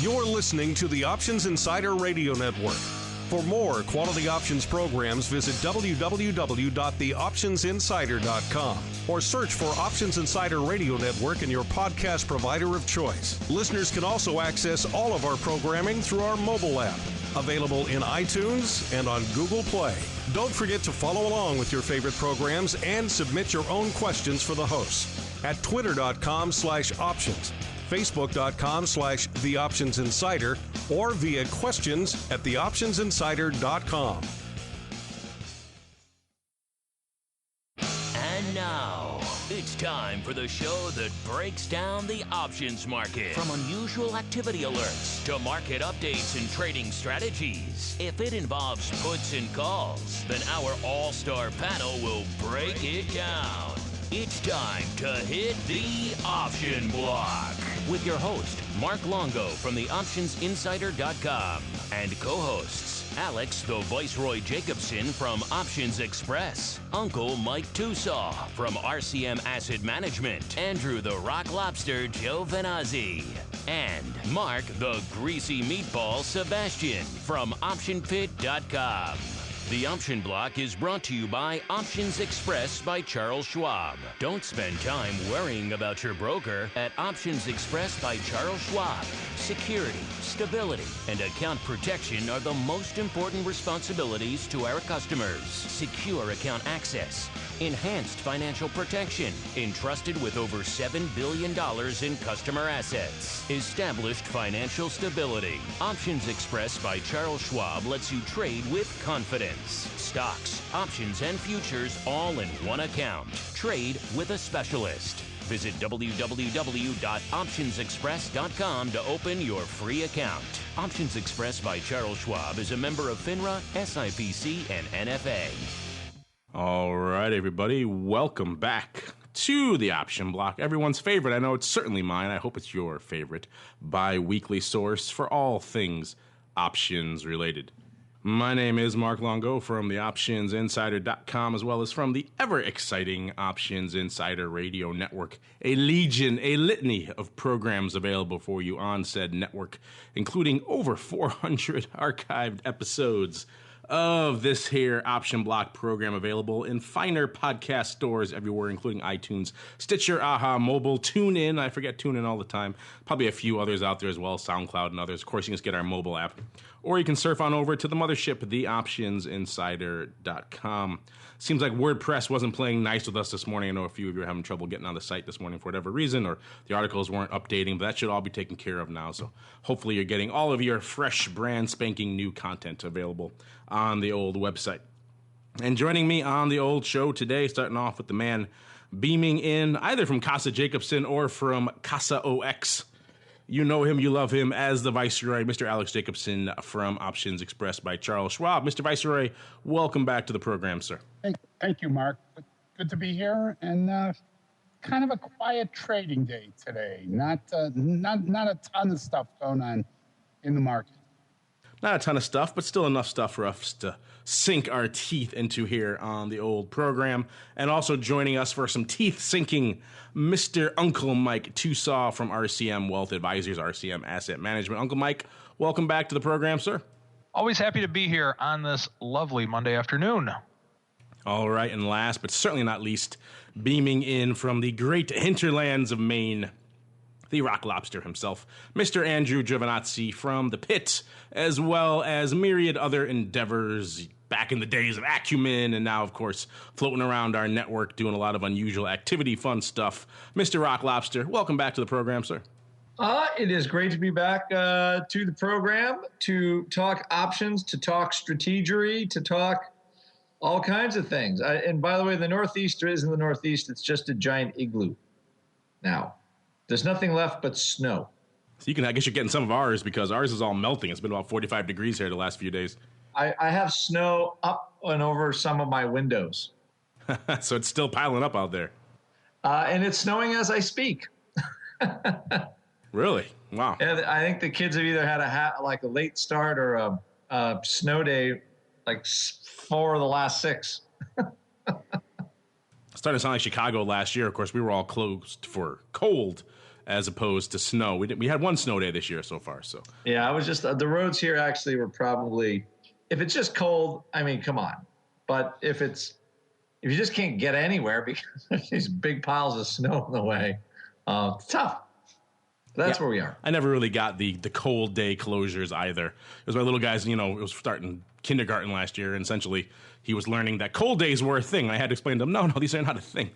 You're listening to the Options Insider Radio Network. For more quality options programs, visit www.theoptionsinsider.com or search for Options Insider Radio Network in your podcast provider of choice. Listeners can also access all of our programming through our mobile app, available in iTunes and on Google Play. Don't forget to follow along with your favorite programs and submit your own questions for the hosts at twitter.com/options. Facebook.com/TheOptionsInsider or via questions at TheOptionsInsider.com. And now, it's time for the show that breaks down the options market. From unusual activity alerts to market updates and trading strategies. If it involves puts and calls, then our all-star panel will break it down. It's time to hit the option block with your host, Mark Longo from theoptionsinsider.com and co-hosts Alex the Viceroy Jacobson from Options Express, Uncle Mike Tusaw from RCM Asset Management, Andrew the Rock Lobster Giovinazzi, and Mark the Greasy Meatball Sebastian from OptionPit.com. The Option Block is brought to you by Options Express by Charles Schwab. Don't spend time worrying about your broker at Options Express by Charles Schwab. Security, stability, and account protection are the most important responsibilities to our customers. Secure account access, enhanced financial protection, entrusted with over $7 billion in customer assets. Established financial stability. Options Express by Charles Schwab lets you trade with confidence. Stocks, options, and futures all in one account. Trade with a specialist. Visit www.optionsexpress.com to open your free account. Options Express by Charles Schwab is a member of FINRA, SIPC, and NFA. All right, everybody, welcome back to the Option Block, everyone's favorite. I know it's certainly mine. I hope it's your favorite bi-weekly source for all things options related. My name is Mark Longo from the OptionsInsider.com, as well as from the ever-exciting Options Insider Radio Network, a litany of programs available for you on said network, including over 400 archived episodes of this here Option Block program available in finer podcast stores everywhere, including iTunes, Stitcher, Aha, Mobile, TuneIn. I forget TuneIn all the time. Probably a few others out there as well, SoundCloud and others. Of course, you can just get our mobile app. Or you can surf on over to the mothership, theoptionsinsider.com. Seems like WordPress wasn't playing nice with us this morning. I know a few of you are having trouble getting on the site this morning for whatever reason, or the articles weren't updating, but that should all be taken care of now. So hopefully you're getting all of your fresh, brand spanking new content available on the old website. And joining me on the old show today, starting off with the man beaming in either from Casa Jacobson or from Casa OX. You know him, you love him as the Viceroy, Mr. Alex Jacobson from Options Express by Charles Schwab. Mr. Viceroy, welcome back to the program, sir. Thank you, Mark. Good to be here, and kind of a quiet trading day today. Not a ton of stuff going on in the market. Not a ton of stuff, but still enough stuff for us to sink our teeth into here on the old program. And also joining us for some teeth sinking, Mr. Uncle Mike Tusaw from RCM Wealth Advisors, RCM Asset Management. Uncle Mike, welcome back to the program, sir. Always happy to be here on this lovely Monday afternoon. All right, and last but certainly not least, beaming in from the great hinterlands of Maine, the Rock Lobster himself, Mr. Andrew Giovinazzi from the Pit, as well as myriad other endeavors back in the days of Acumen, and now, of course, floating around our network, doing a lot of unusual activity, fun stuff. Mr. Rock Lobster, welcome back to the program, sir. It is great to be back to the program, to talk options, to talk strategery, to talk all kinds of things. And by the way, the Northeast isn't the Northeast. It's just a giant igloo now. There's nothing left but snow. So I guess you're getting some of ours because ours is all melting. It's been about 45 degrees here the last few days. I have snow up and over some of my windows. So it's still piling up out there. And it's snowing as I speak. Really? Wow. And I think the kids have either had a late start or a snow day, like 4 of the last 6. starting to sound like Chicago last year. Of course, we were all closed for cold as opposed to snow. We had one snow day this year so far. So yeah, I was just the roads here actually were probably, if it's just cold, I mean, come on. But if you just can't get anywhere because there's these big piles of snow in the way, it's tough. That's where we are. I never really got the cold day closures either. Because my little guys, it was starting kindergarten last year, and essentially he was learning that cold days were a thing. I had to explain to him, no, these are not a thing.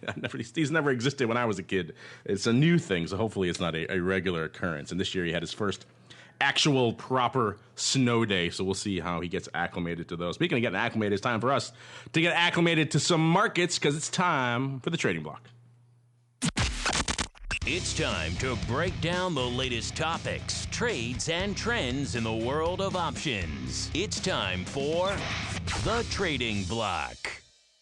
These never existed when I was a kid. It's a new thing, so hopefully it's not a regular occurrence. And this year he had his first actual proper snow day, so we'll see how he gets acclimated to those. Speaking of getting acclimated, it's time for us to get acclimated to some markets because it's time for the trading block. It's time to break down the latest topics, trades, and trends in the world of options. It's time for the Trading Block.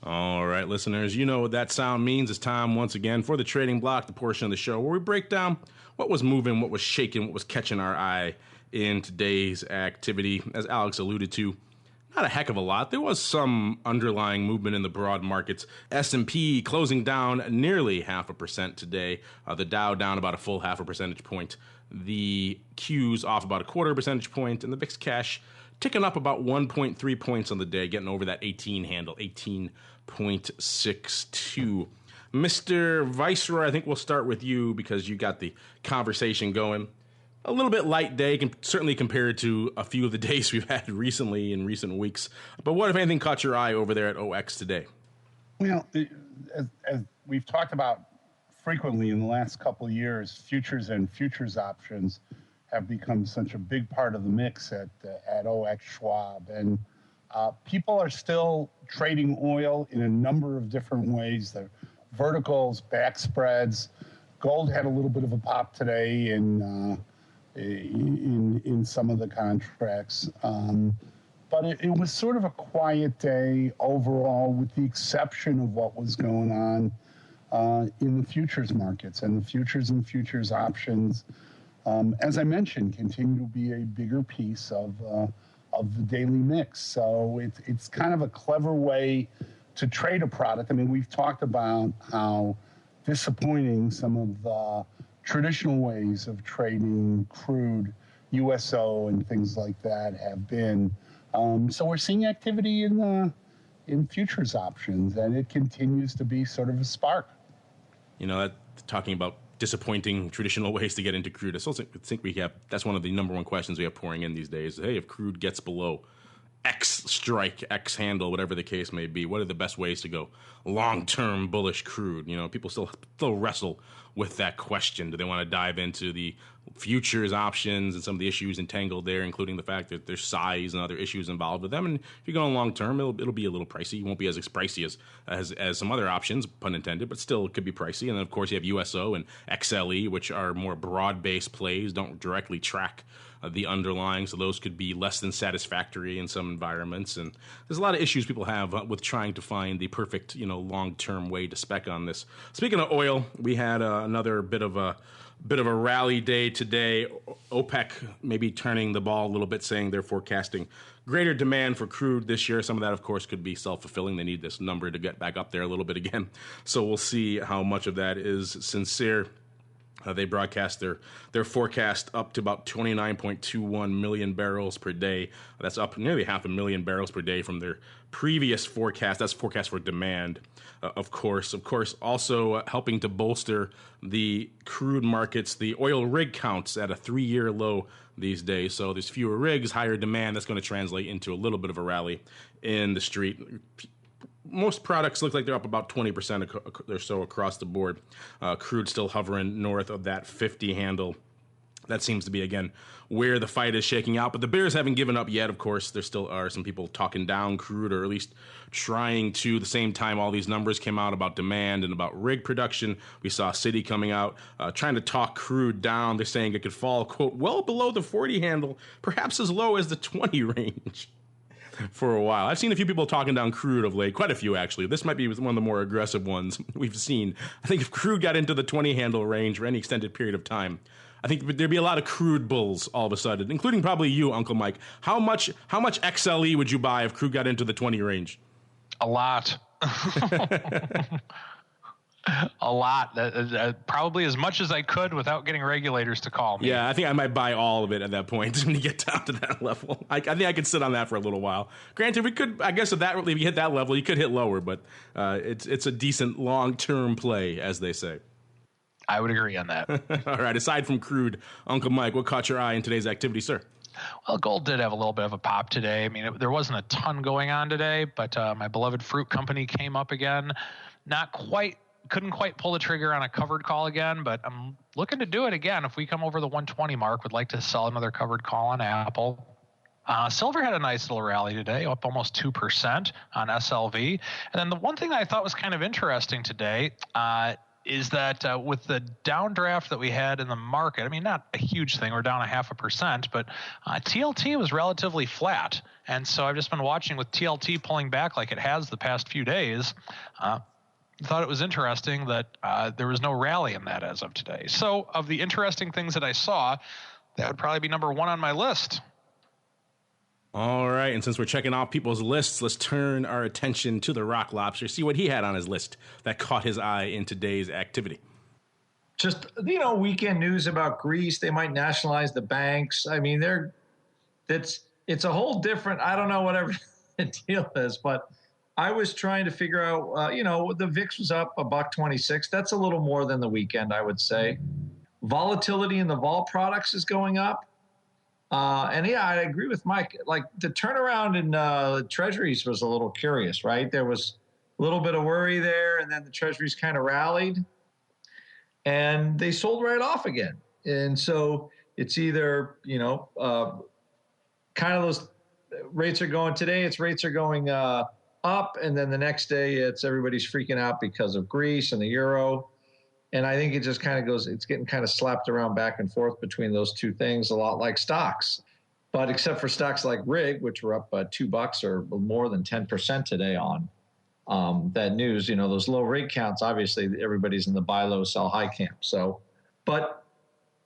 All right, listeners, you know what that sound means. It's time once again for the Trading Block, the portion of the show where we break down what was moving, what was shaking, what was catching our eye in today's activity. As Alex alluded to, not a heck of a lot. There was some underlying movement in the broad markets. S&P closing down nearly 0.5% today. The Dow down about a full 0.5 percentage point. The Qs off about a 0.25 percentage point, and the VIX cash ticking up about 1.3 points on the day, getting over that 18 handle, 18.62. Mr. Viceroy, I think we'll start with you because you got the conversation going. A little bit light day, certainly compared to a few of the days we've had recently in recent weeks. But what, if anything, caught your eye over there at OX today? Well, as we've talked about frequently in the last couple of years, futures and futures options have become such a big part of the mix at OX Schwab. And people are still trading oil in a number of different ways. The verticals, back spreads. Gold had a little bit of a pop today in some of the contracts. But it was sort of a quiet day overall, with the exception of what was going on in the futures markets. And the futures and futures options, as I mentioned, continue to be a bigger piece of the daily mix. So it's kind of a clever way to trade a product. I mean, we've talked about how disappointing some of the traditional ways of trading crude, USO, and things like that have been. So we're seeing activity in futures options, and it continues to be sort of a spark. Talking about disappointing traditional ways to get into crude, I still think that's one of the number one questions we have pouring in these days. Hey, if crude gets below X strike, X handle, whatever the case may be, what are the best ways to go long-term bullish crude? People still wrestle with that question. Do they want to dive into the futures options and some of the issues entangled there, including the fact that there's size and other issues involved with them? And if you're going long-term, it'll be a little pricey. It won't be as pricey as some other options, pun intended, but still it could be pricey. And then, of course, you have USO and XLE, which are more broad-based plays, don't directly track the underlying, so those could be less than satisfactory in some environments. And there's a lot of issues people have with trying to find the perfect, long-term way to spec on this. Speaking of oil, we had another bit of a rally day today. OPEC maybe turning the ball a little bit, saying they're forecasting greater demand for crude this year. Some of that, of course, could be self-fulfilling. They need this number to get back up there a little bit again. So we'll see how much of that is sincere. They broadcast their forecast up to about 29.21 million barrels per day. That's up nearly 500,000 barrels per day from their previous forecast. That's forecast for demand, of course. Of course, also helping to bolster the crude markets, the oil rig counts at a 3-year low these days. So there's fewer rigs, higher demand. That's going to translate into a little bit of a rally in the street. Most products look like they're up about 20% or so across the board. Crude still hovering north of that 50 handle. That seems to be, again, where the fight is shaking out. But the bears haven't given up yet, of course. There still are some people talking down crude, or at least trying to. At the same time, all these numbers came out about demand and about rig production. We saw Citi coming out, trying to talk crude down. They're saying it could fall, quote, well below the 40 handle, perhaps as low as the 20 range. For a while. I've seen a few people talking down crude of late, quite a few actually. This might be one of the more aggressive ones we've seen. I think if crude got into the 20 handle range for any extended period of time, I think there'd be a lot of crude bulls all of a sudden, including probably you, Uncle Mike. How much XLE would you buy if crude got into the 20 range? A lot. A lot. Probably as much as I could without getting regulators to call me. Yeah, I think I might buy all of it at that point when you get down to that level. I think I could sit on that for a little while. Granted, we could, I guess, if you hit that level, you could hit lower, but it's a decent long-term play, as they say. I would agree on that. All right, aside from crude, Uncle Mike, what caught your eye in today's activity, sir? Well, gold did have a little bit of a pop today. I mean, there wasn't a ton going on today, but my beloved fruit company came up again. Couldn't quite pull the trigger on a covered call again, but I'm looking to do it again. If we come over the 120 mark, would like to sell another covered call on Apple. Silver had a nice little rally today, up almost 2% on SLV. And then the one thing that I thought was kind of interesting today is that with the downdraft that we had in the market, I mean, not a huge thing, we're down 0.5%, but TLT was relatively flat. And so I've just been watching with TLT pulling back like it has the past few days. Thought it was interesting that there was no rally in that as of today. So of the interesting things that I saw, that would probably be number one on my list. All right, and since we're checking off people's lists, let's turn our attention to the Rock Lobster, see what he had on his list that caught his eye in today's activity. Just, weekend news about Greece. They might nationalize the banks. I mean, it's a whole different, I don't know whatever the deal is, but I was trying to figure out, the VIX was up $1.26. That's a little more than the weekend, I would say. Volatility in the vol products is going up. And yeah, I agree with Mike. Like the turnaround in treasuries was a little curious, right? There was a little bit of worry there, and then the treasuries kind of rallied, and they sold right off again. And so it's either, kind of those rates are going today, rates are going up, and then the next day everybody's freaking out because of Greece and the euro. And I think it just kind of goes, it's getting kind of slapped around back and forth between those two things, a lot like stocks. But except for stocks like RIG, which were up $2 or more than 10% today on that news, those low RIG counts, obviously everybody's in the buy low, sell high camp. So, but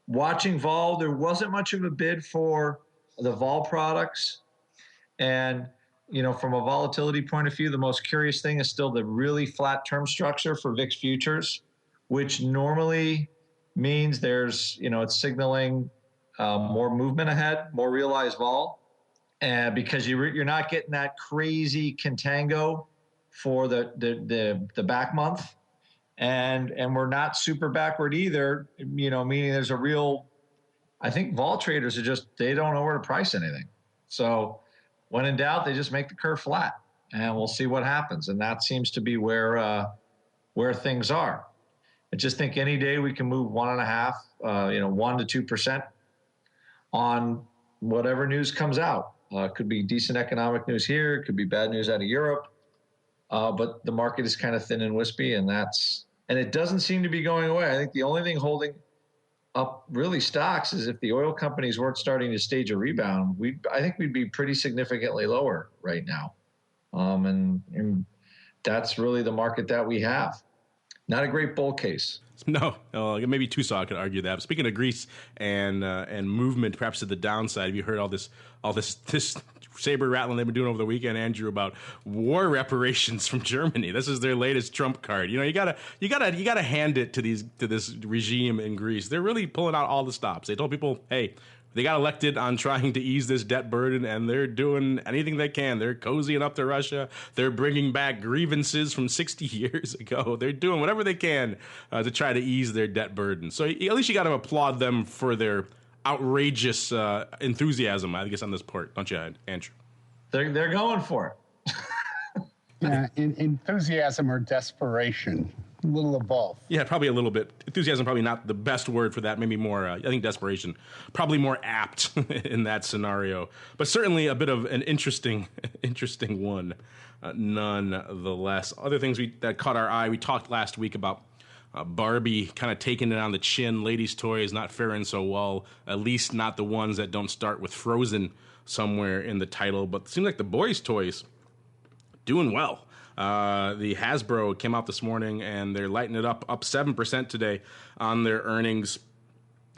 watching vol, there wasn't much of a bid for the vol products. And, from a volatility point of view, the most curious thing is still the really flat term structure for VIX futures, which normally means there's, it's signaling more movement ahead, more realized vol, and because you're not getting that crazy contango for the back month, and we're not super backward either, meaning there's a real, I think vol traders they don't know where to price anything. So when in doubt, they just make the curve flat, and we'll see what happens. And that seems to be where things are. I just think any day we can move 1.5%, 1 to 2% on whatever news comes out. Could be decent economic news here. It could be bad news out of Europe. But the market is kind of thin and wispy, and it doesn't seem to be going away. I think the only thing holding up really stocks is if the oil companies weren't starting to stage a rebound, I think we'd be pretty significantly lower right now. And that's really the market that we have. Not a great bull case. No, maybe Tucson could argue that. But speaking of Greece and movement, perhaps to the downside, have you heard all this saber rattling they've been doing over the weekend, Andrew, about war reparations from Germany? This is their latest trump card. You gotta hand it to this regime in Greece. They're really pulling out all the stops. They told people, hey, they got elected on trying to ease this debt burden, and they're doing anything they can. They're cozying up to Russia. They're bringing back grievances from 60 years ago. They're doing whatever they can to try to ease their debt burden. So at least you got to applaud them for their outrageous enthusiasm, I guess, on this part. Don't you, Andrew? They're going for it. Yeah, enthusiasm or desperation. A little of both. Yeah, probably a little bit. Enthusiasm, probably not the best word for that. Maybe more, I think desperation, probably more apt in that scenario. But certainly a bit of an interesting one, nonetheless. Other things that caught our eye, we talked last week about Barbie kind of taking it on the chin. Ladies' toys not faring so well, at least not the ones that don't start with Frozen somewhere in the title. But it seems like the boys' toys doing well. The Hasbro came out this morning, and they're lighting it up 7% today on their earnings.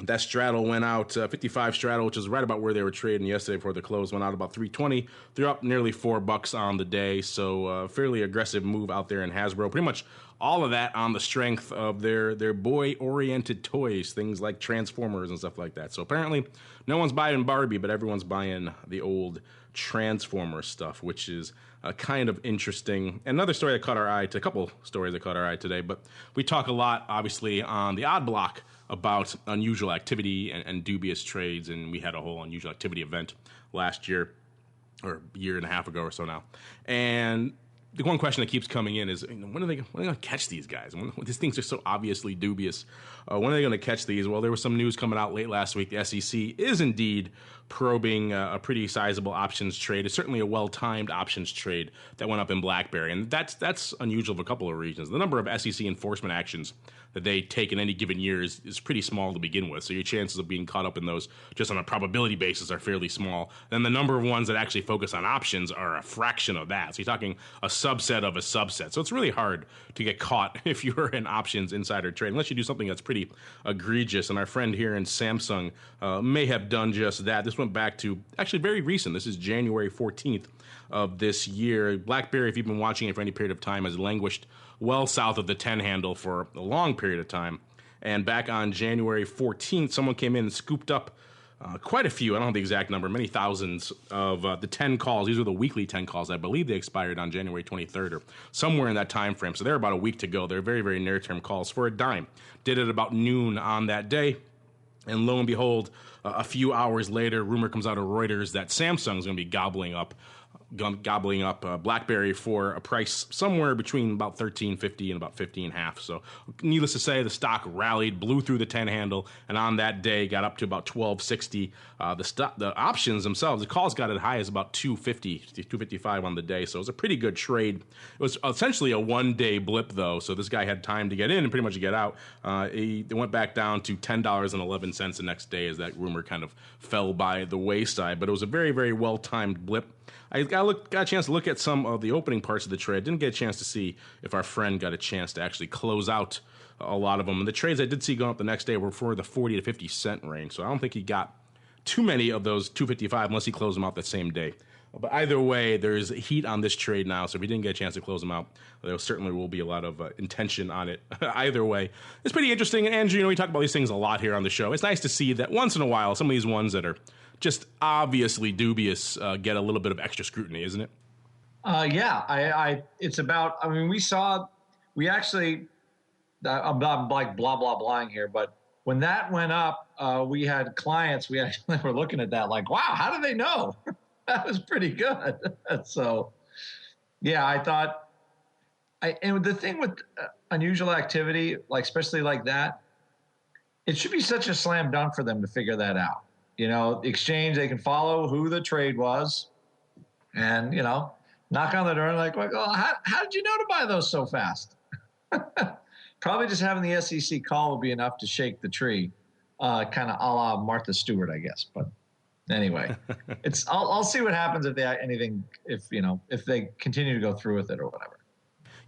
That straddle went out, 55 straddle, which is right about where they were trading yesterday before the close, went out about 320. They're up nearly $4 on the day, so fairly aggressive move out there in Hasbro. Pretty much all of that on the strength of their boy-oriented toys, things like Transformers and stuff like that. So apparently no one's buying Barbie, but everyone's buying the old Transformer stuff, which is kind of interesting. Another story that caught our eye, a couple stories that caught our eye today, but we talk a lot, obviously, on the Odd Block about unusual activity and dubious trades, and we had a whole unusual activity event last year, or a year and a half ago or so now. And the one question that keeps coming in is, when are they going to catch these guys? These things are so obviously dubious. When are they going to catch these? Well, there was some news coming out late last week. The SEC is indeed probing a pretty sizable options trade. It's certainly a well-timed options trade that went up in Blackberry, and that's unusual for a couple of reasons. The number of SEC enforcement actions that they take in any given year is pretty small to begin with, so your chances of being caught up in those just on a probability basis are fairly small. Then the number of ones that actually focus on options are a fraction of that, so you're talking a subset of a subset. So it's really hard to get caught if you're an options insider trade, unless you do something that's pretty egregious, and our friend here in Samsung may have done just that. This went back to actually very recent. This is January 14th of this year. Blackberry, if you've been watching it for any period of time, has languished well south of the 10 handle for a long period of time. And back on January 14th, someone came in and scooped up quite a few, I don't know the exact number, many thousands of the 10 calls. These were the weekly 10 calls. I believe they expired on January 23rd or somewhere in that time frame. So they're about a week to go. They're very, very near-term calls for a dime. Did it about noon on that day. And lo and behold, a few hours later, rumor comes out of Reuters that Samsung's going to be gobbling up Blackberry for a price somewhere between about $13.50 and about $15.50. So needless to say, the stock rallied, blew through the 10 handle, and on that day got up to about $12.60. The options themselves, the calls got as high as about $2.50, $2.55 on the day. So it was a pretty good trade. It was essentially a one-day blip, though, so this guy had time to get in and pretty much get out. It went back down to $10.11 the next day as that rumor kind of fell by the wayside. But it was a very, very well-timed blip. I got a chance to look at some of the opening parts of the trade. Didn't get a chance to see if our friend got a chance to actually close out a lot of them. And the trades I did see going up the next day were for the 40 to 50 cent range. So I don't think he got too many of those 255 unless he closed them out that same day. But either way, there's heat on this trade now. So if he didn't get a chance to close them out, there certainly will be a lot of intention on it. Either way, it's pretty interesting. And Andrew, we talk about these things a lot here on the show. It's nice to see that once in a while, some of these ones that are just obviously dubious get a little bit of extra scrutiny, isn't it? Yeah, it's about, I mean, we actually, I'm not like blah, blahing here, but when that went up, we had clients, we actually were looking at that like, wow, how do they know? That was pretty good. So, yeah, I thought, and the thing with unusual activity, like especially like that, it should be such a slam dunk for them to figure that out. You know, exchange, they can follow who the trade was and, you know, knock on the door and like, well, how did you know to buy those so fast? Probably just having the SEC call would be enough to shake the tree, kind of a la Martha Stewart, I guess. But anyway, I'll see what happens if they continue to go through with it or whatever.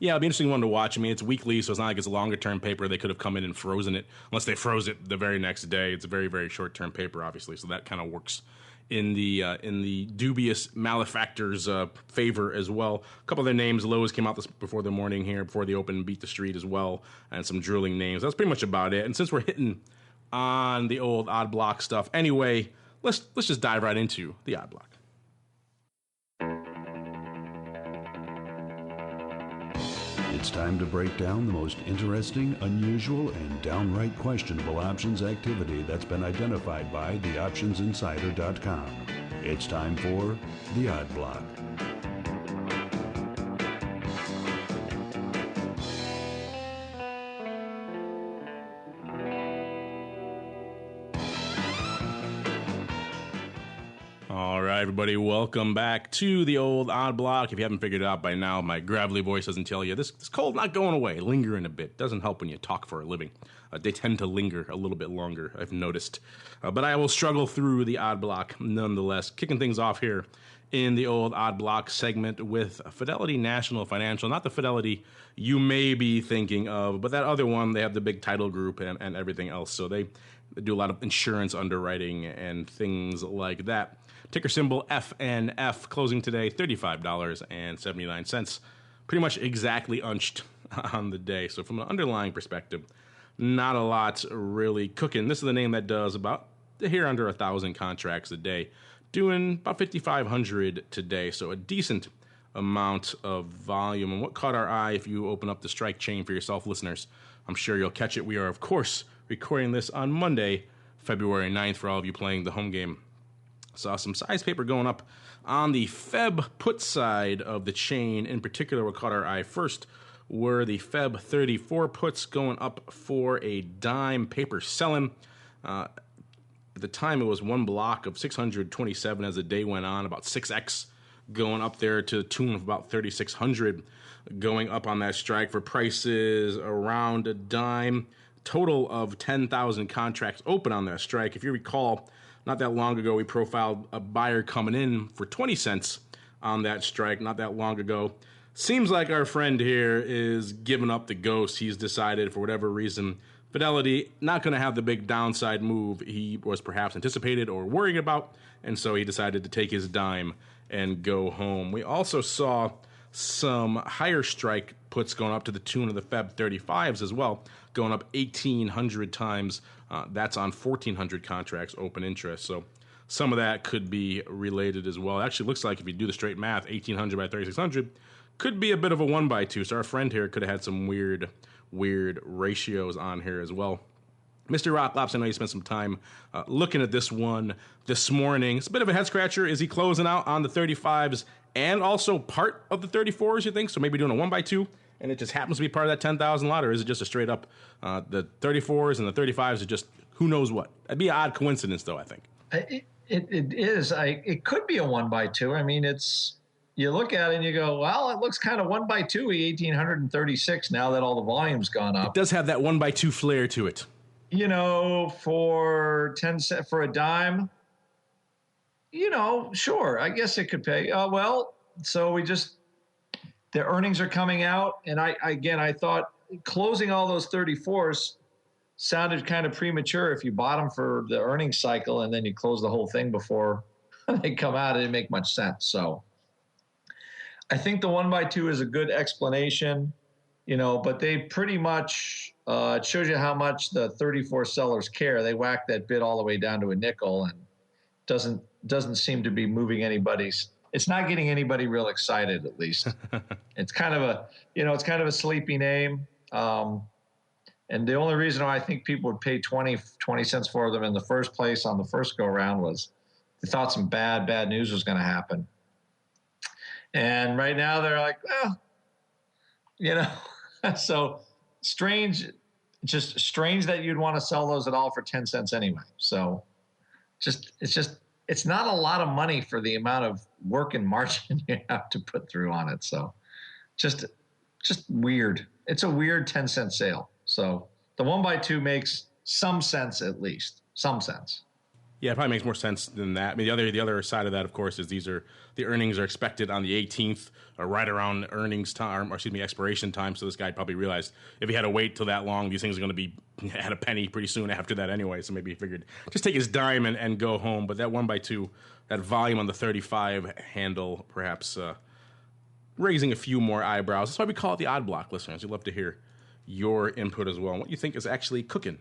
Yeah, it'll be an interesting one to watch. I mean, it's weekly, so it's not like it's a longer-term paper. They could have come in and frozen it, unless they froze it the very next day. It's a very, very short-term paper, obviously, so that kind of works in the dubious malefactors' favor as well. A couple of their names, Lowe's came out before the morning here, before the open, beat the street as well, and some drilling names. That's pretty much about it. And since we're hitting on the old odd block stuff, anyway, let's just dive right into the odd block. It's time to break down the most interesting, unusual, and downright questionable options activity that's been identified by theoptionsinsider.com. It's time for the Odd Block. All right, everybody, welcome back to the old odd block. If you haven't figured it out by now, my gravelly voice doesn't tell you. This cold not going away, lingering a bit. Doesn't help when you talk for a living. They tend to linger a little bit longer, I've noticed. But I will struggle through the odd block nonetheless. Kicking things off here in the old odd block segment with Fidelity National Financial. Not the Fidelity you may be thinking of, but that other one. They have the big title group and everything else. So they They do a lot of insurance underwriting and things like that. Ticker symbol FNF, closing today $35.79. Pretty much exactly unched on the day. So from an underlying perspective, not a lot really cooking. This is the name that does about here under 1,000 contracts a day, doing about 5,500 today. So a decent amount of volume. And what caught our eye, if you open up the strike chain for yourself, listeners, I'm sure you'll catch it. We are, of course, recording this on Monday, February 9th, for all of you playing the home game. Saw some size paper going up on the Feb put side of the chain. In particular, what caught our eye first were the Feb 34 puts going up for a dime. Paper selling. At the time, it was one block of 627 as the day went on, about 6x going up there to the tune of about 3,600 going up on that strike for prices around a dime. Total of 10,000 contracts open on that strike. If you recall, not that long ago, we profiled a buyer coming in for 20 cents on that strike not that long ago. Seems like our friend here is giving up the ghost. He's decided, for whatever reason, Fidelity not going to have the big downside move he was perhaps anticipated or worrying about, and so he decided to take his dime and go home. We also saw some higher strike puts going up to the tune of the Feb 35s as well, going up 1,800 times. That's on 1,400 contracts open interest. So some of that could be related as well. It actually looks like if you do the straight math, 1,800 by 3,600 could be a bit of a 1x2. So our friend here could have had some weird ratios on here as well. Mr. Rocklops, I know you spent some time looking at this one this morning. It's a bit of a head scratcher. Is he closing out on the 35s and also part of the 34s, you think? So maybe doing a 1x2 and it just happens to be part of that 10,000 lot, or is it just a straight up the 34s and the 35s are just who knows what? That'd be an odd coincidence, though, I think. It is. It could be a 1x2. I mean, you look at it and you go, well, it looks kind of 1x2, 1,836 now that all the volume's gone up. It does have that 1x2 flair to it. You know, for 10 cents for a dime, you know, sure, I guess it could pay. So the earnings are coming out, and I thought closing all those 34s sounded kind of premature. If you bought them for the earnings cycle and then you close the whole thing before they come out, it didn't make much sense. So I think the 1x2 is a good explanation, you know, but they pretty much, it shows you how much the 34 sellers care. They whack that bid all the way down to a nickel and doesn't seem to be moving anybody's. It's not getting anybody real excited, at least. It's kind of a sleepy name. And the only reason why I think people would pay 20 cents for them in the first place on the first go around was they thought some bad news was going to happen. And right now they're like, well, you know, so just strange that you'd want to sell those at all for 10 cents anyway. So it's not a lot of money for the amount of work and margin you have to put through on it. So just weird. It's a weird 10-cent sale. So the 1x2 makes some sense, at least some sense. Yeah, it probably makes more sense than that. I mean, the other side of that, of course, is the earnings are expected on the 18th, or right around earnings time, or expiration time. So this guy probably realized if he had to wait till that long, these things are going to be at a penny pretty soon after that anyway. So maybe he figured just take his dime and go home. But that 1x2, that volume on the 35 handle, perhaps raising a few more eyebrows. That's why we call it the odd block, listeners. We'd love to hear your input as well, and what you think is actually cooking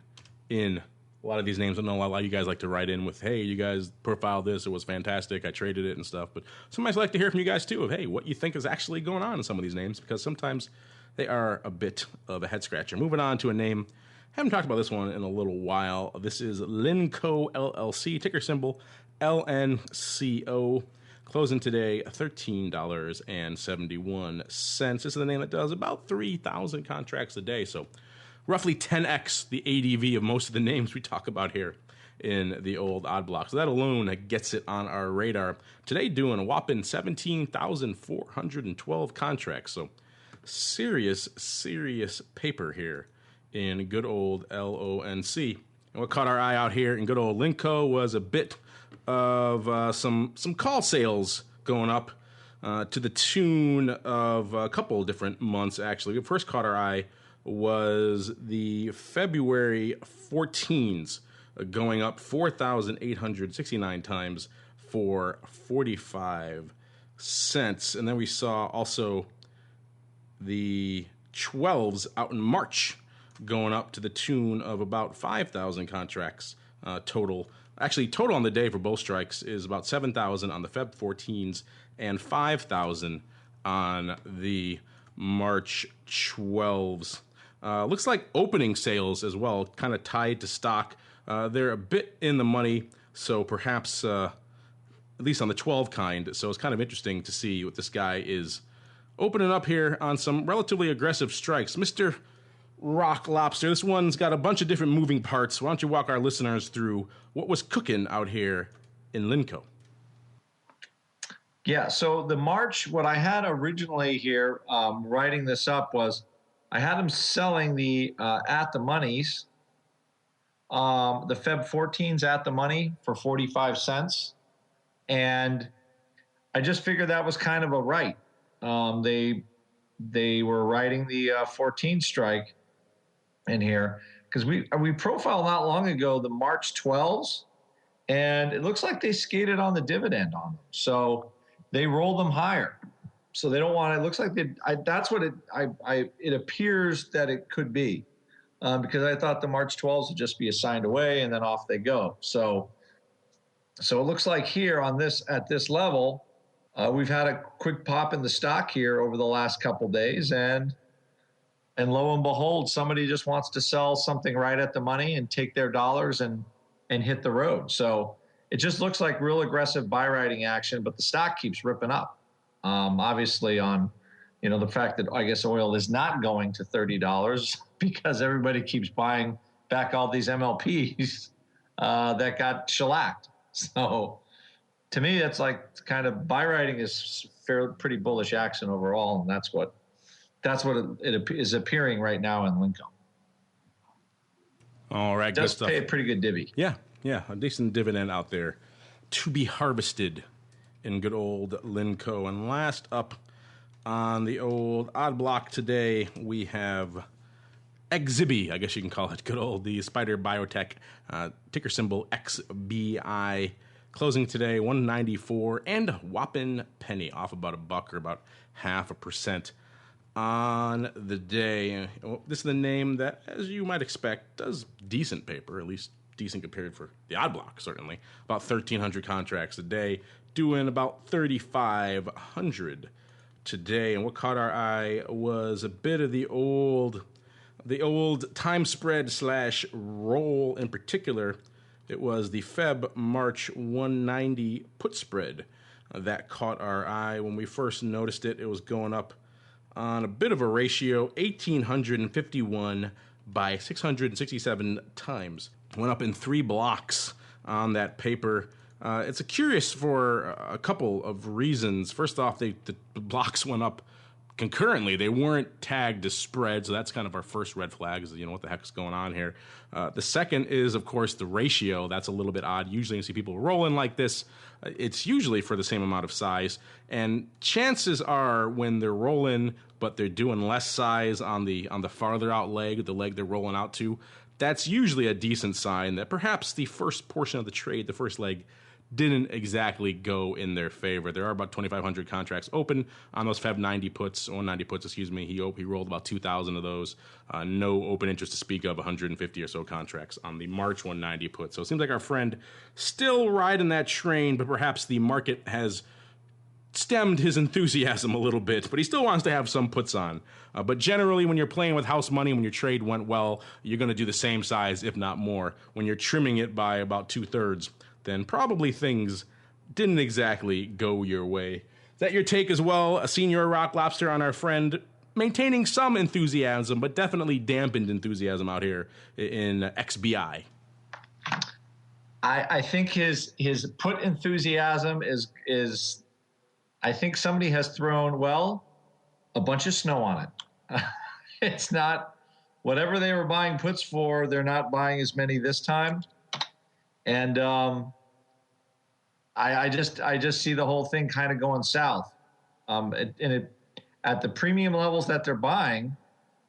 in a lot of these names. I know a lot of you guys like to write in with, hey, you guys profiled this, it was fantastic, I traded it and stuff. But sometimes I like to hear from you guys too of, hey, what you think is actually going on in some of these names, because sometimes they are a bit of a head scratcher. Moving on to a name, haven't talked about this one in a little while. This is LinnCo LLC, ticker symbol LNCO. Closing today, $13.71. This is the name that does about 3,000 contracts a day. So roughly 10x the ADV of most of the names we talk about here in the old odd block. So that alone gets it on our radar. Today doing a whopping 17,412 contracts. So serious paper here in good old LONC. And what caught our eye out here in good old LinnCo was a bit of some call sales going up to the tune of a couple different months, actually. What first caught our eye was the February 14s going up 4,869 times for 45 cents. And then we saw also the 12s out in March going up to the tune of about 5,000 contracts total. Actually, total on the day for both strikes is about 7,000 on the Feb 14s and 5,000 on the March 12s. Looks like opening sales as well, kind of tied to stock. They're a bit in the money, so perhaps at least on the 12 kind. So it's kind of interesting to see what this guy is opening up here on some relatively aggressive strikes. Mr. Rock Lobster, this one's got a bunch of different moving parts. Why don't you walk our listeners through what was cooking out here in LinnCo? Yeah, so the March, what I had originally here, writing this up, was I had them selling the at the monies, the Feb 14s at the money for 45 cents. And I just figured that was kind of a right. They were writing the 14 strike in here because we profiled not long ago the March 12s, and it looks like they skated on the dividend on them. So they rolled them higher. So they don't want it. It looks like that's what it appears that it could be, because I thought the March 12s would just be assigned away and then off they go. So it looks like here on this, at this level, we've had a quick pop in the stock here over the last couple days, and lo and behold, somebody just wants to sell something right at the money and take their dollars and hit the road. So it just looks like real aggressive buy riding action, but the stock keeps ripping up. Obviously on, the fact that I guess oil is not going to $30 because everybody keeps buying back all these MLPs that got shellacked. So to me, that's like kind of buy riding is pretty bullish action overall, and that's what it is appearing right now in LinnCo. All right, good stuff. Does pay a pretty good divvy. Yeah, a decent dividend out there to be harvested in good old LinnCo. And last up on the old odd block today, we have XZBI, I guess you can call it, good old the Spider Biotech, ticker symbol XBI, closing today 194 and a whopping penny, off about $1 or about 0.5% on the day. This is the name that, as you might expect, does decent paper, at least decent compared for the odd block, certainly. About 1,300 contracts a day, doing about 3,500 today. And what caught our eye was a bit of the old time spread / roll. In particular, it was the Feb March 190 put spread that caught our eye. When we first noticed it, it was going up on a bit of a ratio, 1,851 by 667 times. Went up in 3 blocks on that paper. It's curious for a couple of reasons. First off, the blocks went up concurrently. They weren't tagged as spread, so that's kind of our first red flag, is what the heck's going on here. The second is, of course, the ratio. That's a little bit odd. Usually you see people rolling like this, it's usually for the same amount of size, and chances are when they're rolling but they're doing less size on the farther out leg, the leg they're rolling out to, that's usually a decent sign that perhaps the first portion of the trade, the first leg, didn't exactly go in their favor. There are about 2,500 contracts open on those Feb 190 puts, excuse me. He rolled about 2,000 of those. No open interest to speak of, 150 or so contracts on the March 190 put. So it seems like our friend still riding that train, but perhaps the market has stemmed his enthusiasm a little bit, but he still wants to have some puts on. But generally, when you're playing with house money, when your trade went well, you're going to do the same size, if not more. When you're trimming it by about 2/3, then probably things didn't exactly go your way. Is that your take as well, a senior Rock Lobster, on our friend maintaining some enthusiasm, but definitely dampened enthusiasm out here in XBI? I think his put enthusiasm is I think somebody has thrown, a bunch of snow on it. It's not whatever they were buying puts for. They're not buying as many this time. And I just see the whole thing kind of going south. At the premium levels that they're buying,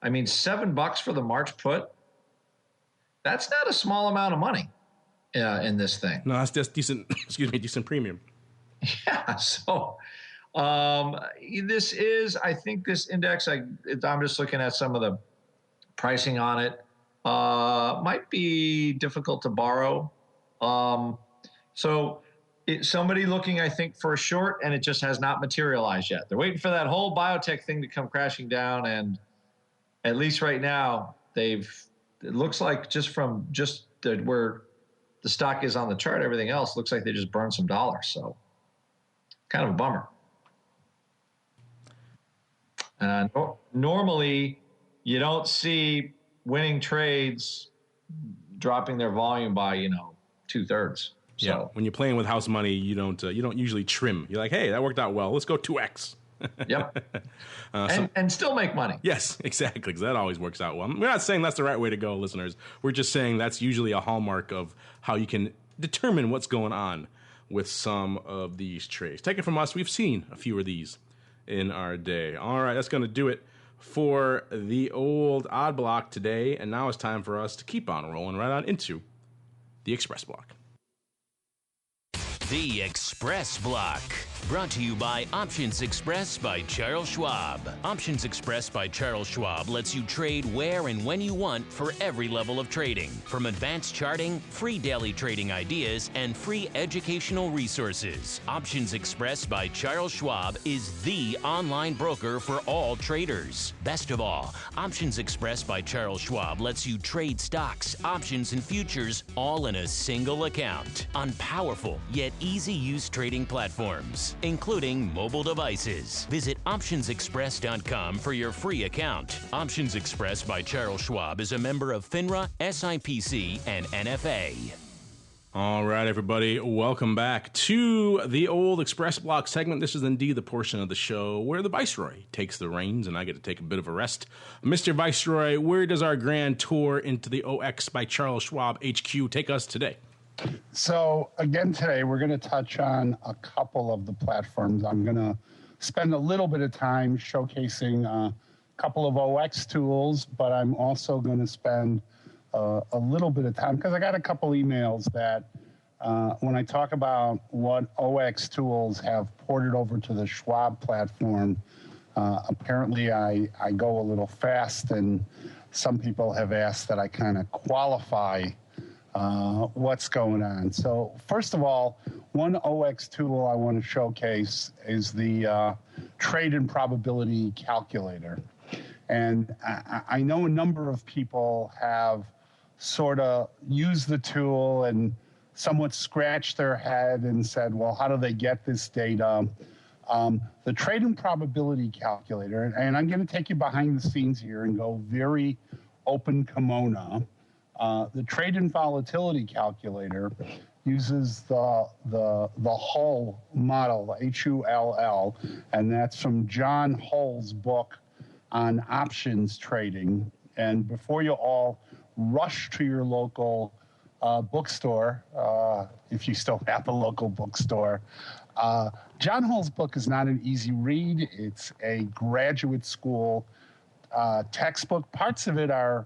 I mean, $7 for the March put, that's not a small amount of money. in this thing. No, that's just decent. Excuse me, decent premium. Yeah. So this is, I think this index, I'm just looking at some of the pricing on it, might be difficult to borrow. So somebody looking, I think, for a short, and it just has not materialized yet. They're waiting for that whole biotech thing to come crashing down. And at least right now, it looks like where the stock is on the chart, everything else looks like they just burned some dollars. So kind of a bummer. Normally, you don't see winning trades dropping their volume by 2/3. So, yeah, when you're playing with house money, you don't usually trim. You're like, hey, that worked out well. Let's go 2x. Yep. And still make money. Yes, exactly, because that always works out well. We're not saying that's the right way to go, listeners. We're just saying that's usually a hallmark of how you can determine what's going on with some of these trades. Take it from us. We've seen a few of these in our day. All right, that's going to do it for the old odd block today. And now it's time for us to keep on rolling right on into the Xpress Block. The Xpress Block, brought to you by Options Express by Charles Schwab. Options Express by Charles Schwab lets you trade where and when you want for every level of trading. From advanced charting, free daily trading ideas, and free educational resources. Options Express by Charles Schwab is the online broker for all traders. Best of all, Options Express by Charles Schwab lets you trade stocks, options, and futures all in a single account on powerful yet easy-use trading platforms, including mobile devices. Visit optionsexpress.com for your free account. Options Express by Charles Schwab is a member of FINRA, SIPC, and NFA. All right, everybody, welcome back to the old Xpress Block segment. This is indeed the portion of the show where the Viceroy takes the reins and I get to take a bit of a rest. Mr. Viceroy, where does our grand tour into the OX by Charles Schwab HQ take us today? So again, today we're going to touch on a couple of the platforms. I'm going to spend a little bit of time showcasing a couple of OX tools, but I'm also going to spend a little bit of time because I got a couple emails that when I talk about what OX tools have ported over to the Schwab platform, apparently I go a little fast, and some people have asked that I kind of qualify what's going on. So first of all, one OX tool I want to showcase is the Trade and Probability Calculator. And I know a number of people have sort of used the tool and somewhat scratched their head and said, well, how do they get this data? The Trade and Probability Calculator, and I'm going to take you behind the scenes here and go very open kimono. The Trade and Volatility Calculator uses the Hull model, Hull, and that's from John Hull's book on options trading. And before you all rush to your local bookstore, if you still have a local bookstore, John Hull's book is not an easy read. It's a graduate school textbook. Parts of it are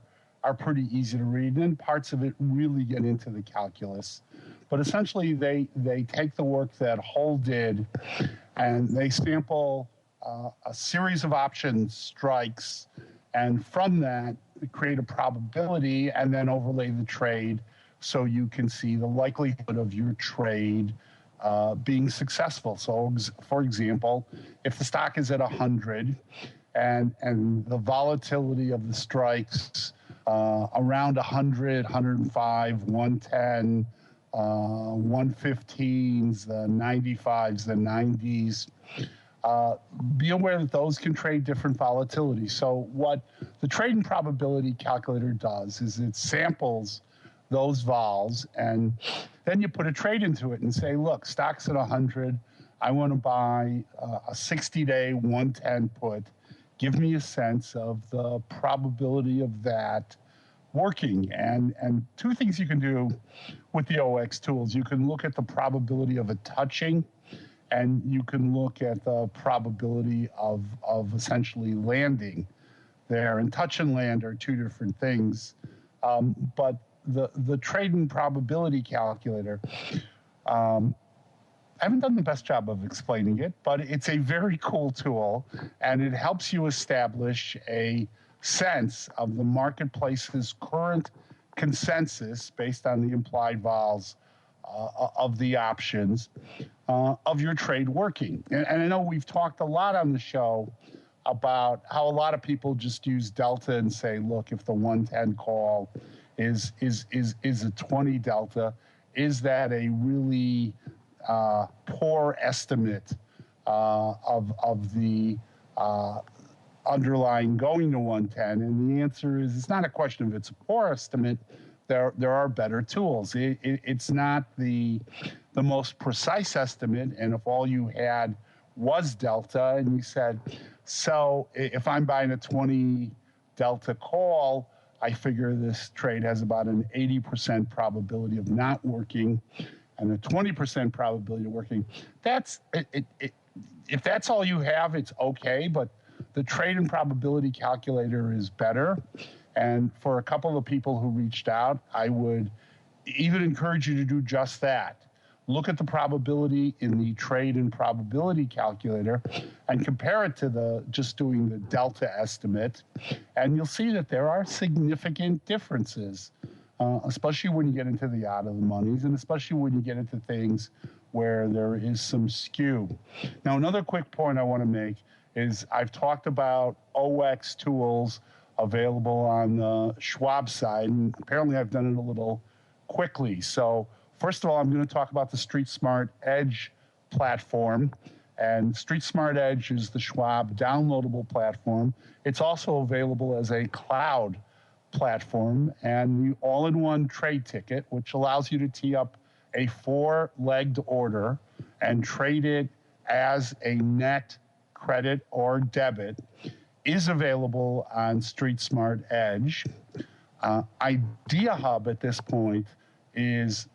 pretty easy to read, and parts of it really get into the calculus. But essentially, they take the work that Hull did, and they sample a series of option strikes, and from that, create a probability and then overlay the trade so you can see the likelihood of your trade being successful. So, for example, if the stock is at 100 and the volatility of the strikes around 100, 105, 110, 115s, the 95s, the 90s. Be aware that those can trade different volatility. So what the Trade and Probability Calculator does is it samples those vols, and then you put a trade into it and say, look, stock's at 100. I want to buy a 60-day 110 put. Give me a sense of the probability of that working. And two things you can do with the OX tools. You can look at the probability of it touching, and you can look at the probability of essentially landing there. And touch and land are two different things. But the trade and probability calculator. I haven't done the best job of explaining it, but it's a very cool tool, and it helps you establish a sense of the marketplace's current consensus based on the implied vols of the options of your trade working. And I know we've talked a lot on the show about how a lot of people just use delta and say, look, if the 110 call is a 20 delta, is that a really poor estimate of the underlying going to 110? And the answer is, it's not a question of it's a poor estimate. There are better tools. It's not the most precise estimate. And if all you had was delta, and you said, so if I'm buying a 20 delta call, I figure this trade has about an 80% probability of not working and a 20% probability of working. That's it. If that's all you have, it's okay, but the trade and probability calculator is better. And for a couple of people who reached out, I would even encourage you to do just that. Look at the probability in the trade and probability calculator and compare it to just doing the delta estimate. And you'll see that there are significant differences, especially when you get into the out of the monies, and especially when you get into things where there is some skew. Now, another quick point I want to make is I've talked about OX tools available on the Schwab side, and apparently I've done it a little quickly. So first of all, I'm going to talk about the Street Smart Edge platform. And Street Smart Edge is the Schwab downloadable platform. It's also available as a cloud platform, and the all-in-one trade ticket, which allows you to tee up a 4-legged order and trade it as a net credit or debit, is available on Street Smart Edge. Idea Hub at this point is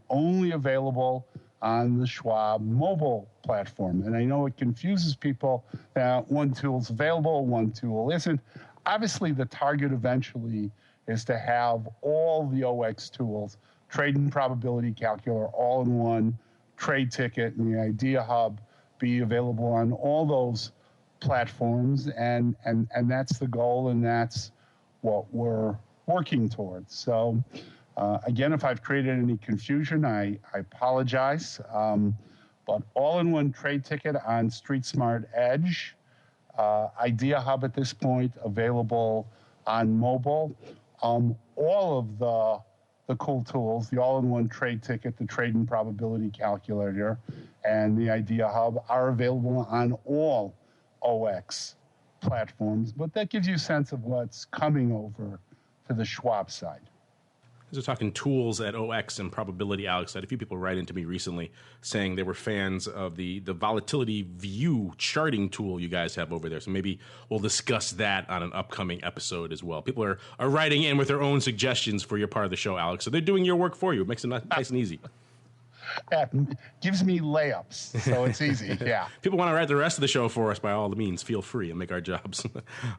only available on the Schwab mobile platform. And I know it confuses people that one tool's available, one tool isn't. Obviously, the target eventually is to have all the OX tools, trade and probability calculator, all in one trade ticket, and the Idea Hub be available on all those platforms. And that's the goal, and that's what we're working towards. So again, if I've created any confusion, I apologize. But all-in-one trade ticket on Street Smart Edge, Idea Hub at this point available on mobile. All of the cool tools, the all-in-one trade ticket, the trade and probability calculator, and the Idea Hub are available on all OX platforms. But that gives you a sense of what's coming over to the Schwab side. As we're talking tools at OX and probability, Alex, I had a few people write into me recently saying they were fans of the volatility view charting tool you guys have over there. So maybe we'll discuss that on an upcoming episode as well. People are writing in with their own suggestions for your part of the show, Alex. So they're doing your work for you. It makes it nice and easy. Gives me layups, so it's easy. Yeah. People want to write the rest of the show for us, by all means, feel free and make our jobs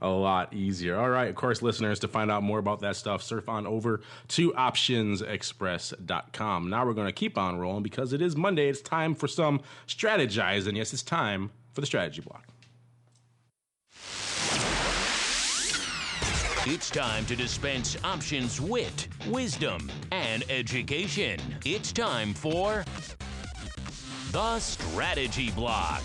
a lot easier. All right, of course, listeners, to find out more about that stuff, surf on over to optionsexpress.com. Now we're going to keep on rolling because it is Monday. It's time for some strategizing. Yes, it's time for the strategy block. It's time to dispense options wit, wisdom, and education. It's time for the Strategy Block.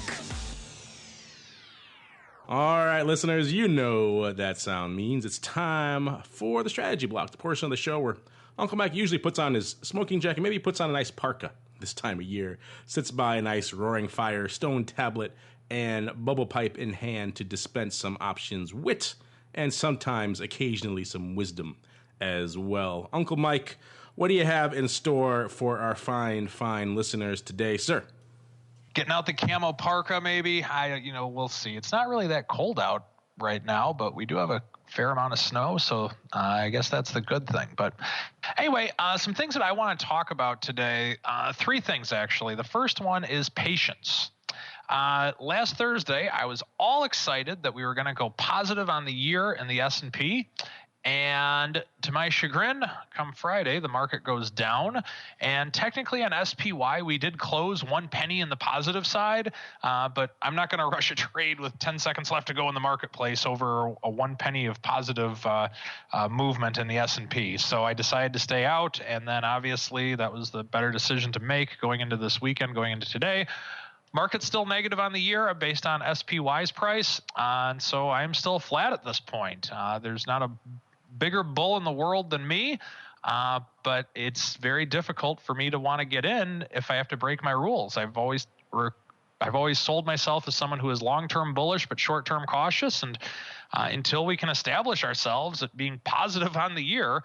All right, listeners, you know what that sound means. It's time for the Strategy Block, the portion of the show where Uncle Mike usually puts on his smoking jacket, maybe he puts on a nice parka this time of year, sits by a nice roaring fire, stone tablet, and bubble pipe in hand to dispense some options wit, and sometimes, occasionally, some wisdom as well. Uncle Mike, what do you have in store for our fine, fine listeners today, sir? Getting out the camo parka, maybe. We'll see. It's not really that cold out right now, but we do have a fair amount of snow, so I guess that's the good thing. But anyway, some things that I want to talk about today. 3 things, actually. The first one is patience. Last Thursday, I was all excited that we were going to go positive on the year in the S&P, And to my chagrin, come Friday, the market goes down. And technically on SPY, we did close 1 penny in the positive side, but I'm not going to rush a trade with 10 seconds left to go in the marketplace over a 1 penny of positive movement in the S&P. So I decided to stay out, and then obviously that was the better decision to make going into this weekend, going into today. Market's still negative on the year based on SPY's price, and so I'm still flat at this point. There's not a bigger bull in the world than me, but it's very difficult for me to want to get in if I have to break my rules. I've always sold myself as someone who is long-term bullish but short-term cautious, and until we can establish ourselves at being positive on the year,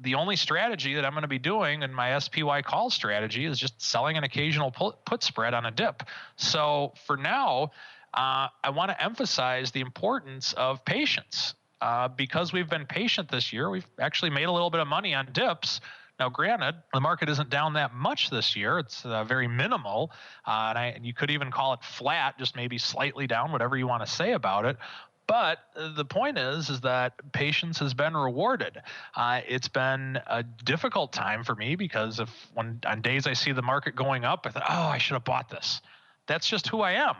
the only strategy that I'm going to be doing in my SPY call strategy is just selling an occasional put spread on a dip. So for now, I want to emphasize the importance of patience. Because we've been patient this year, we've actually made a little bit of money on dips. Now, granted, the market isn't down that much this year. It's very minimal. And you could even call it flat, just maybe slightly down, whatever you want to say about it. But the point is that patience has been rewarded. It's been a difficult time for me because on days I see the market going up, I thought, oh, I should have bought this. That's just who I am.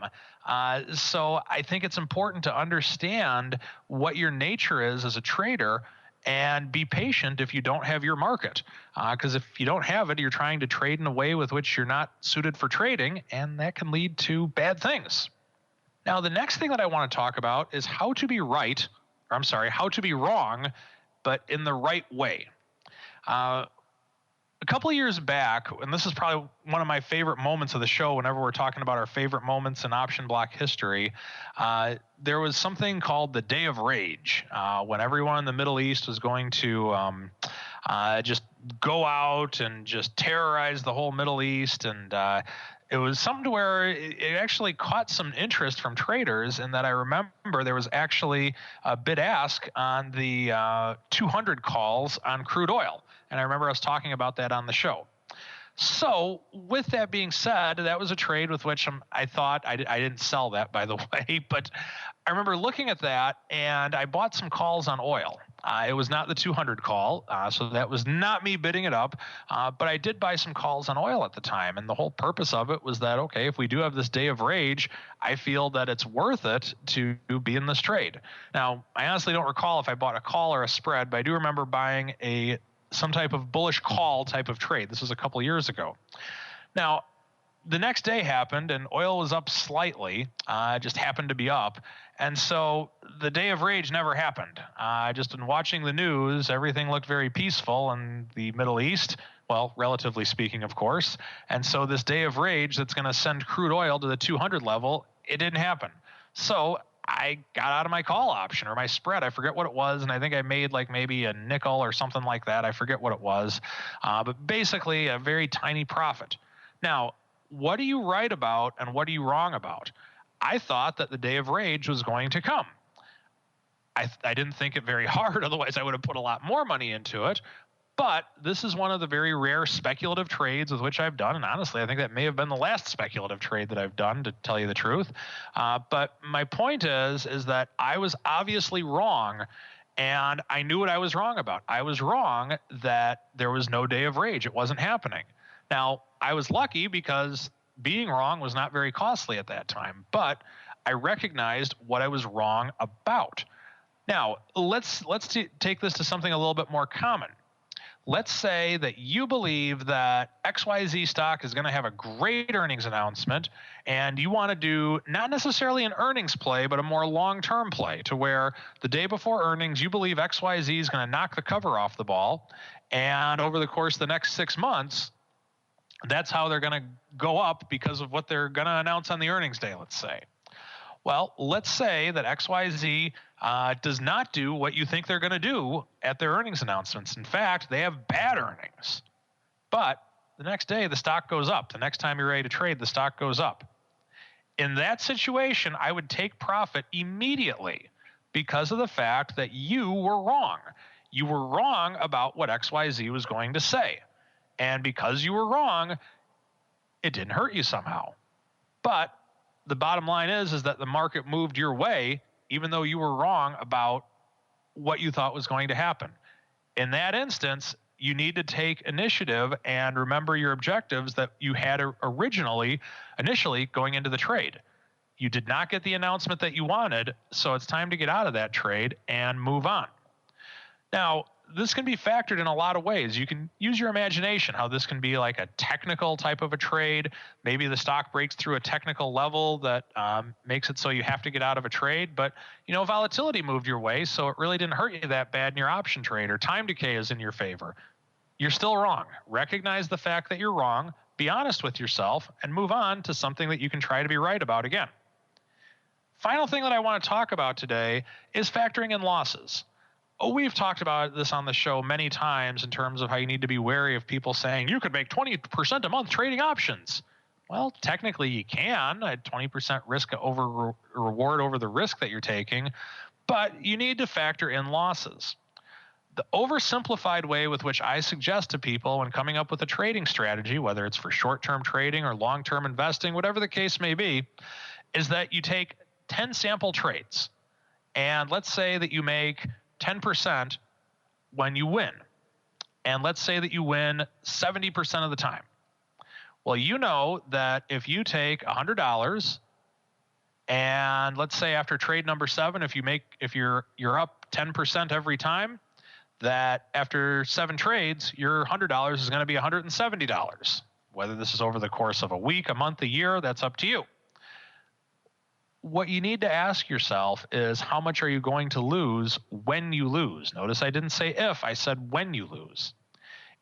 So I think it's important to understand what your nature is as a trader and be patient if you don't have your market. Because if you don't have it, you're trying to trade in a way with which you're not suited for trading, and that can lead to bad things. Now, the next thing that I want to talk about is how to be wrong, but in the right way. A couple of years back, and this is probably one of my favorite moments of the show whenever we're talking about our favorite moments in option block history, there was something called the Day of Rage, when everyone in the Middle East was going to just go out and just terrorize the whole Middle East. And it was something to where it actually caught some interest from traders, in that I remember there was actually a bid-ask on the 200 calls on crude oil. And I remember us talking about that on the show. So with that being said, that was a trade with which I thought, I didn't sell that, by the way, but I remember looking at that and I bought some calls on oil. It was not the 200 call, so that was not me bidding it up, but I did buy some calls on oil at the time. And the whole purpose of it was that, okay, if we do have this Day of Rage, I feel that it's worth it to be in this trade. Now, I honestly don't recall if I bought a call or a spread, but I do remember buying some type of bullish call type of trade. This was a couple years ago. Now, the next day happened and oil was up slightly, just happened to be up. And so the Day of Rage never happened. Just in watching the news, everything looked very peaceful in the Middle East. Well, relatively speaking, of course. And so this Day of Rage that's going to send crude oil to the 200 level, it didn't happen. So I got out of my call option or my spread. I forget what it was. And I think I made like maybe a nickel or something like that. I forget what it was. But basically a very tiny profit. Now, what are you right about and what are you wrong about? I thought that the Day of Rage was going to come. I didn't think it very hard. Otherwise, I would have put a lot more money into it. But this is one of the very rare speculative trades with which I've done. And honestly, I think that may have been the last speculative trade that I've done, to tell you the truth. But my point is that I was obviously wrong. And I knew what I was wrong about. I was wrong that there was no Day of Rage. It wasn't happening. Now, I was lucky because being wrong was not very costly at that time. But I recognized what I was wrong about. Now, let's take this to something a little bit more common. Let's say that you believe that XYZ stock is going to have a great earnings announcement, and you want to do not necessarily an earnings play, but a more long-term play, to where the day before earnings, you believe XYZ is going to knock the cover off the ball, and over the course of the next 6 months, that's how they're going to go up because of what they're going to announce on the earnings day, let's say. Well, let's say that XYZ does not do what you think they're going to do at their earnings announcements. In fact, they have bad earnings. But the next day, the stock goes up. The next time you're ready to trade, the stock goes up. In that situation, I would take profit immediately because of the fact that you were wrong. You were wrong about what XYZ was going to say. And because you were wrong, it didn't hurt you somehow. But the bottom line is that the market moved your way, even though you were wrong about what you thought was going to happen. In that instance, you need to take initiative and remember your objectives that you had initially going into the trade. You did not get the announcement that you wanted, so it's time to get out of that trade and move on. Now, this can be factored in a lot of ways. You can use your imagination, how this can be like a technical type of a trade. Maybe the stock breaks through a technical level that makes it so you have to get out of a trade. But, volatility moved your way, so it really didn't hurt you that bad in your option trade, or time decay is in your favor. You're still wrong. Recognize the fact that you're wrong, be honest with yourself, and move on to something that you can try to be right about again. Final thing that I want to talk about today is factoring in losses. We've talked about this on the show many times in terms of how you need to be wary of people saying you could make 20% a month trading options. Well, technically you can, at 20% risk over reward over the risk that you're taking, but you need to factor in losses. The oversimplified way with which I suggest to people when coming up with a trading strategy, whether it's for short-term trading or long-term investing, whatever the case may be, is that you take 10 sample trades. And let's say that you make 10% when you win. And let's say that you win 70% of the time. Well, you know that if you take $100 and let's say after trade number 7, if you're up 10% every time, that after 7 trades, your $100 is going to be $170. Whether this is over the course of a week, a month, a year, that's up to you. What you need to ask yourself is how much are you going to lose when you lose? Notice I didn't say if, I said when you lose.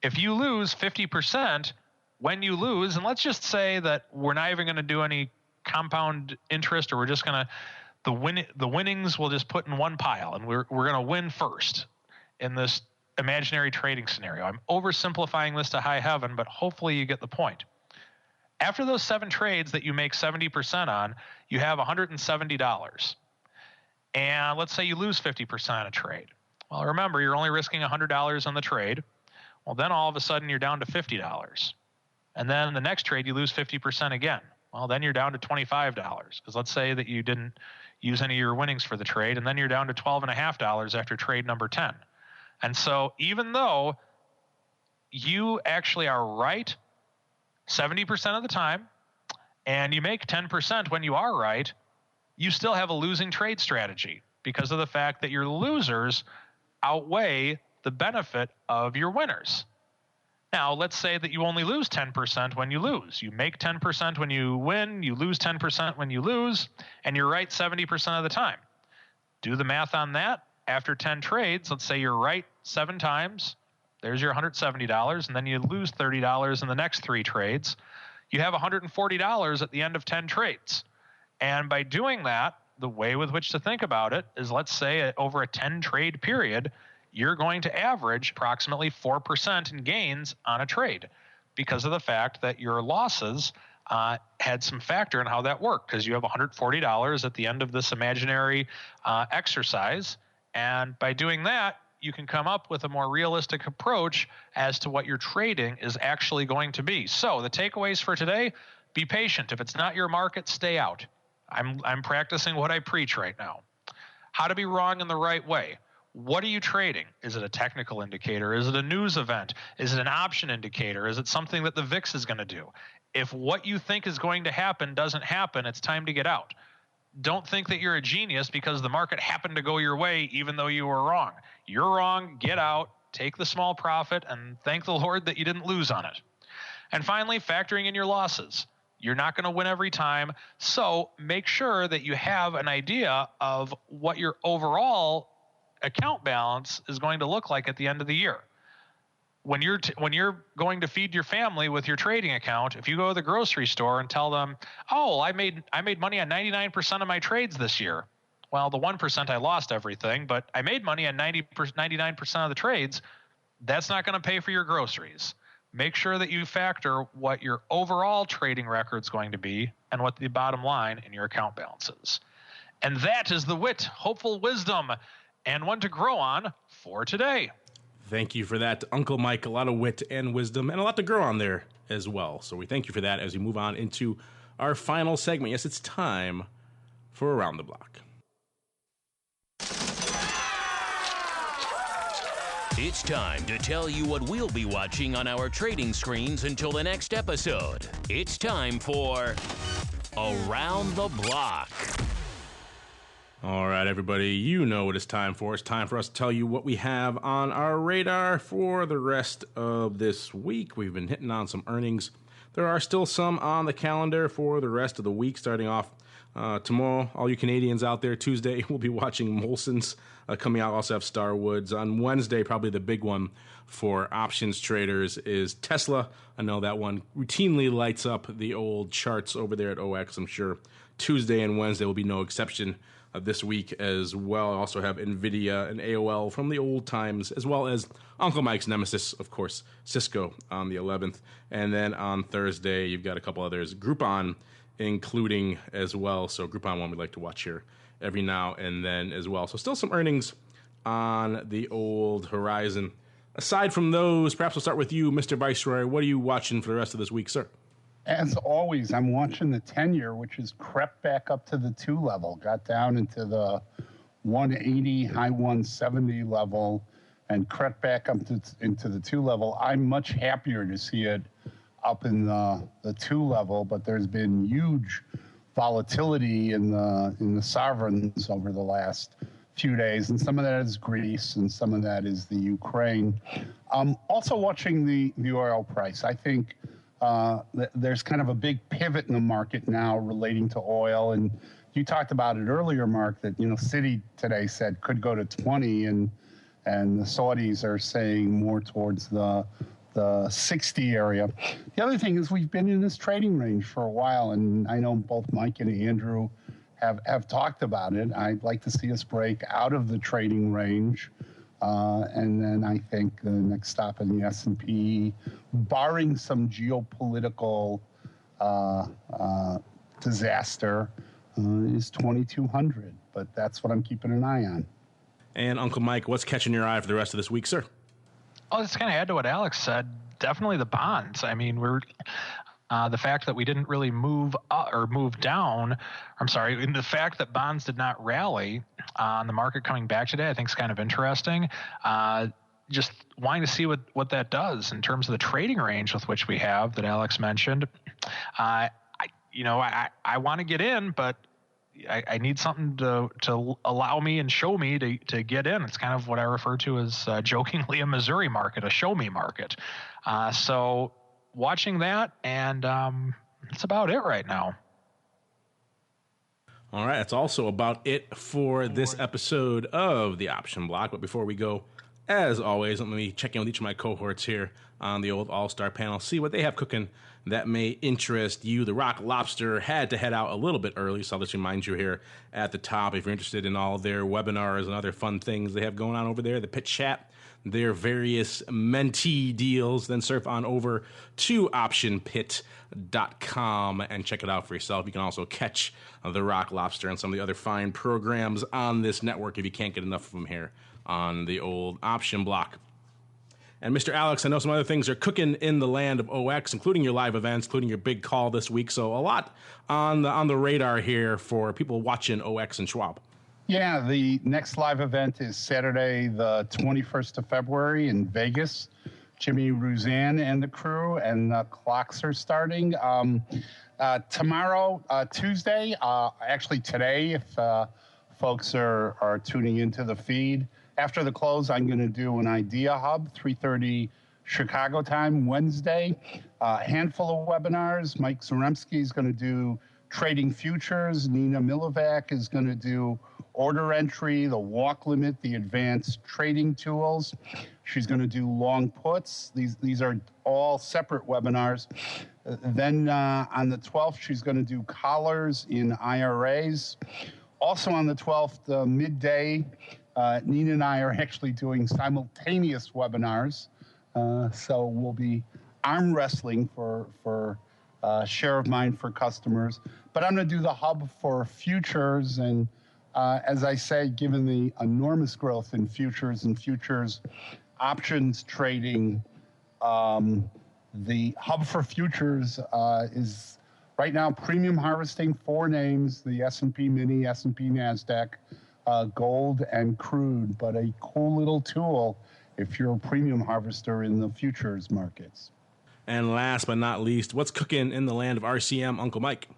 If you lose 50% when you lose, and let's just say that we're not even going to do any compound interest, or we're just going to, the winnings we'll just put in one pile, and we're going to win first in this imaginary trading scenario. I'm oversimplifying this to high heaven, but hopefully you get the point. After those 7 trades that you make 70% on, you have $170. And let's say you lose 50% on a trade. Well, remember, you're only risking $100 on the trade. Well, then all of a sudden you're down to $50. And then the next trade you lose 50% again. Well, then you're down to $25. Because let's say that you didn't use any of your winnings for the trade, and then you're down to $12.50 after trade number 10. And so even though you actually are right 70% of the time, and you make 10% when you are right, you still have a losing trade strategy because of the fact that your losers outweigh the benefit of your winners. Now, let's say that you only lose 10% when you lose. You make 10% when you win, you lose 10% when you lose, and you're right 70% of the time. Do the math on that. After 10 trades, let's say you're right 7 times. There's your $170, and then you lose $30 in the next 3 trades. You have $140 at the end of 10 trades. And by doing that, the way with which to think about it is, let's say over a 10-trade period, you're going to average approximately 4% in gains on a trade because of the fact that your losses had some factor in how that worked, because you have $140 at the end of this imaginary exercise. And by doing that, you can come up with a more realistic approach as to what your trading is actually going to be. So the takeaways for today: be patient. If it's not your market, stay out. I'm practicing what I preach right now. How to be wrong in the right way. What are you trading? Is it a technical indicator? Is it a news event? Is it an option indicator? Is it something that the VIX is going to do? If what you think is going to happen doesn't happen, it's time to get out. Don't think that you're a genius because the market happened to go your way even though you were wrong. You're wrong, get out, take the small profit, and thank the Lord that you didn't lose on it. And finally, factoring in your losses. You're not going to win every time, so make sure that you have an idea of what your overall account balance is going to look like at the end of the year. When you're going to feed your family with your trading account, if you go to the grocery store and tell them, "Oh, I made money on 99% of my trades this year." Well, the 1% I lost everything, but I made money on 99% of the trades. That's not going to pay for your groceries. Make sure that you factor what your overall trading record is going to be and what the bottom line in your account balance is. And that is the wit, hopeful wisdom, and one to grow on for today. Thank you for that, Uncle Mike. A lot of wit and wisdom and a lot to grow on there as well. So we thank you for that as we move on into our final segment. Yes, it's time for Around the Block. It's time to tell you what we'll be watching on our trading screens until the next episode. It's time for Around the Block. All right, everybody, you know what it's time for. It's time for us to tell you what we have on our radar for the rest of this week. We've been hitting on some earnings. There are still some on the calendar for the rest of the week, starting off tomorrow. All you Canadians out there, Tuesday, we'll be watching Molson's coming out. Also have Starwoods. On Wednesday, probably the big one for options traders is Tesla. I know that one routinely lights up the old charts over there at OX. I'm sure Tuesday and Wednesday will be no exception this week as well. I also have NVIDIA and AOL from the old times, as well as Uncle Mike's nemesis, of course, Cisco on the 11th. And then on Thursday, you've got a couple others, Groupon including as well. So Groupon one we like to watch here every now and then as well. So still some earnings on the old horizon. Aside from those, perhaps we'll start with you, Mr. Viceroy. What are you watching for the rest of this week, sir? As always, I'm watching the 10-year, which has crept back up to the 2 level, got down into the 180, high 170 level, and crept back up into the 2 level. I'm much happier to see it up in the 2 level, but there's been huge volatility in the sovereigns over the last few days, and some of that is Greece, and some of that is the Ukraine. Also watching the oil price. I think there's kind of a big pivot in the market now relating to oil, and you talked about it earlier, Mark, that Citi today said could go to 20, and the Saudis are saying more towards the 60 area. The other thing is we've been in this trading range for a while, and I know both Mike and Andrew have talked about it. I'd like to see us break out of the trading range. And then I think the next stop in the S&P, barring some geopolitical disaster, is 2,200. But that's what I'm keeping an eye on. And Uncle Mike, what's catching your eye for the rest of this week, sir? Oh, let's kind of add to what Alex said. Definitely the bonds. I mean, we're the fact that we didn't really move up or move down. I'm sorry, the fact that bonds did not rally on the market coming back today, I think is kind of interesting. Just wanting to see what that does in terms of the trading range with which we have that Alex mentioned. I want to get in, but I need something to allow me and show me to get in. It's kind of what I refer to as jokingly a Missouri market, a show me market. So watching that, and that's about it right now. All right, that's also about it for this episode of the Option Block. But before we go, as always, let me check in with each of my cohorts here on the old All-Star panel, see what they have cooking that may interest you. The Rock Lobster had to head out a little bit early, so I'll just remind you here at the top, if you're interested in all their webinars and other fun things they have going on over there, the Pit Chat, their various mentee deals, then surf on over to optionpit.com and check it out for yourself. You can also catch the Rock Lobster and some of the other fine programs on this network if you can't get enough of them here on the old Option Block. And Mr. Alex, I know some other things are cooking in the land of OX, including your live events, including your big call this week. So a lot on the radar here for people watching OX and Schwab. Yeah, the next live event is Saturday, the 21st of February in Vegas. Jimmy Ruzan and the crew, and the clocks are starting. Tomorrow, Tuesday, actually today, if folks are tuning into the feed, after the close, I'm going to do an Idea Hub, 3:30 Chicago time, Wednesday. A handful of webinars. Mike Zaremski is going to do trading futures. Nina Milovac is going to do order entry, the walk limit, the advanced trading tools. She's going to do long puts. These are all separate webinars. Then on the 12th, she's going to do collars in IRAs. Also on the 12th, midday, Nina and I are actually doing simultaneous webinars. So we'll be arm wrestling for share of mind for customers. But I'm going to do the hub for futures. And as I say, given the enormous growth in futures and futures options trading, the hub for futures is right now premium harvesting 4 names, the S&P Mini, S&P NASDAQ, gold, and crude. But a cool little tool if you're a premium harvester in the futures markets. And last but not least, what's cooking in the land of RCM, Uncle Mike?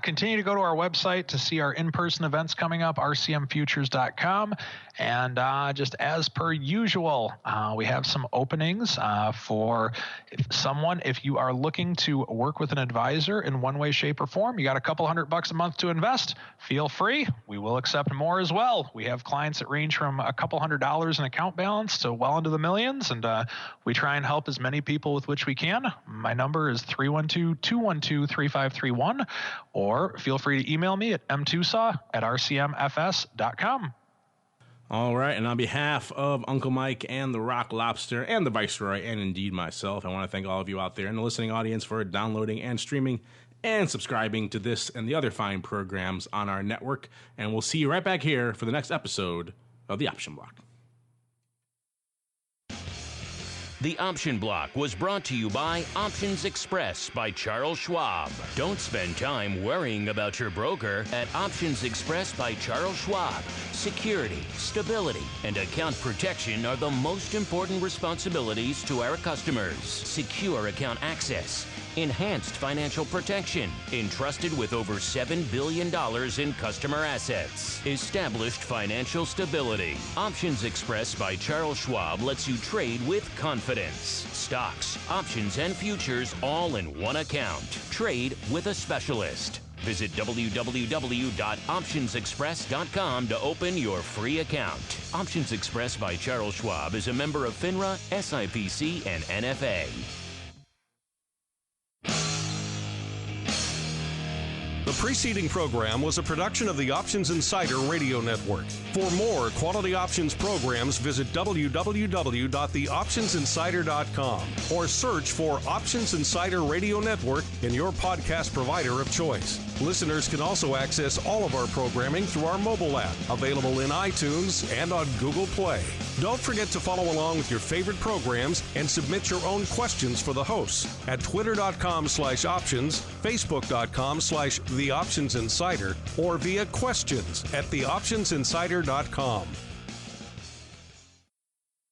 Continue to go to our website to see our in-person events coming up, rcmfutures.com. And just as per usual, we have some openings for someone. If you are looking to work with an advisor in one way, shape, or form, you got a couple $100 a month to invest, feel free. We will accept more as well. We have clients that range from a couple $100 in account balance to well into the millions, and we try and help as many people with which we can. My number is 312-212-3531. Or feel free to email me at mtusa@rcmfs.com. All right, and on behalf of Uncle Mike and the Rock Lobster and the Viceroy, and indeed myself, I want to thank all of you out there in the listening audience for downloading and streaming and subscribing to this and the other fine programs on our network. And we'll see you right back here for the next episode of The Option Block. The Option Block was brought to you by Options Express by Charles Schwab. Don't spend time worrying about your broker at Options Express by Charles Schwab. Security, stability, and account protection are the most important responsibilities to our customers. Secure account access, enhanced financial protection, entrusted with over $7 billion in customer assets, established financial stability. Options Express by Charles Schwab lets you trade with confidence. Stocks, options, and futures all in one account. Trade with a specialist. Visit www.optionsexpress.com to open your free account. Options Express by Charles Schwab is a member of FINRA, SIPC, and NFA. The preceding program was a production of the Options Insider Radio Network. For more quality options programs, visit www.theoptionsinsider.com or search for Options Insider Radio Network in your podcast provider of choice. Listeners can also access all of our programming through our mobile app, available in iTunes and on Google Play. Don't forget to follow along with your favorite programs and submit your own questions for the hosts at twitter.com/options, facebook.com/theoptionsinsider, or via questions at theoptionsinsider.com.